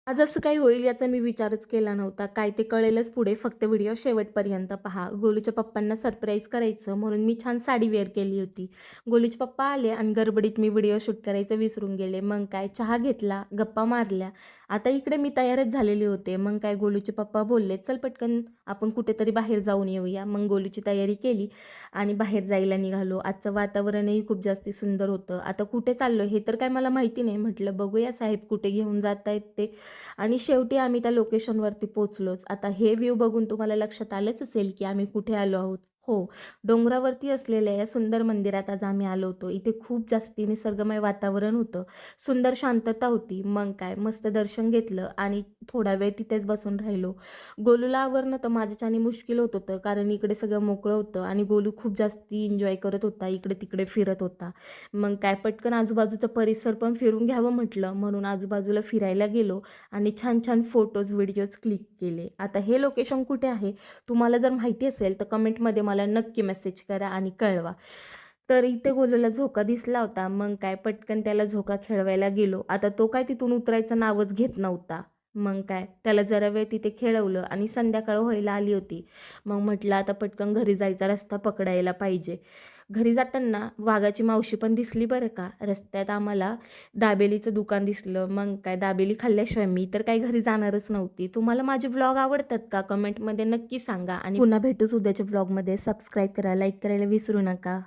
आज असं काही होईल याचा मी विचारच केला नव्हता. काय ते कळेलच पुढे. फक्त व्हिडिओ शेवटपर्यंत पहा. गोलूच्या पप्पांना सरप्राईज करायचं म्हणून मी छान साडी वेअर केली होती. गोलूचे पप्पा आले आणि गडबडीत मी व्हिडिओ शूट करायचं विसरून गेले. मग काय चहा घेतला, गप्पा मारल्या. आता इकडे मी तयारच झालेले होते. मग काय गोलूचे पप्पा बोलले, "चल पटकन आपण कुठेतरी बाहेर जाऊन येऊया." मग गोलूची तयारी केली आणि बाहेर जायला निघालो. आजचं वातावरणही खूप जास्ती सुंदर होतं. आता कुठे चाललो हे तर काय मला माहिती नाही. म्हटलं बघूया साहेब कुठे घेऊन जातायत ते. आणि शेवटी आम्ही त्या लोकेशनवरती पोहोचलोच. आता हे व्ह्यू बघून तुम्हाला लक्षात आलंच असेल, की आम्ही कुठे आलो आहोत. हो, डोंगरावरती असलेल्या या सुंदर मंदिरात आज आम्ही आलो होतो. इथे खूप जास्ती निसर्गमय वातावरण होतं. सुंदर शांतता होती. मग काय मस्त दर्शन घेतलं आणि थोडा वेळ तिथेच बसून राहिलो. गोलूला आवरणं तर माझ्याच्याने मुश्किल होत होतं, कारण इकडे सगळं मोकळं होतं आणि गोलू खूप जास्ती एन्जॉय करत होता. इकडे-तिकडे फिरत होता. मग काय पटकन आजूबाजूचा परिसर पण फिरून घ्यावं म्हटलं, म्हणून आजूबाजूला फिरायला गेलो. आणि छान-छान फोटोज, व्हिडिओज क्लिक केले. आता हे लोकेशन कुठे आहे? तुम्हाला जर माहिती असेल तर कमेंटमध्ये मला नक्की मेसेज करा आणि कळवा. तर इथे गोलूला झोका दिसला होता. मग काय पटकन त्याला झोका खेळवायला गेलो. आता तो काय तिथून उतरायचं नावच घेत नव्हता. मग काय त्याला जरा वेळ तिथे खेळवलं आणि संध्याकाळ व्हायला आली होती. मग म्हटलं आता पटकन घरी जायचा रस्ता पकडायला पाहिजे. घरी जाताना वाघाची मावशी पण दिसली बरं का. रस्त्यात आम्हाला दाबेलीचं दुकान दिसलं. मग काय दाबेली खाल्ल्याशिवाय मी तर काही घरी जाणारच नव्हती. तुम्हाला माझे व्लॉग आवडतात का? कमेंटमध्ये नक्की सांगा आणि पुन्हा भेटूच उद्याच्या व्लॉगमध्ये. सबस्क्राईब करा, लाईक करायला विसरू नका.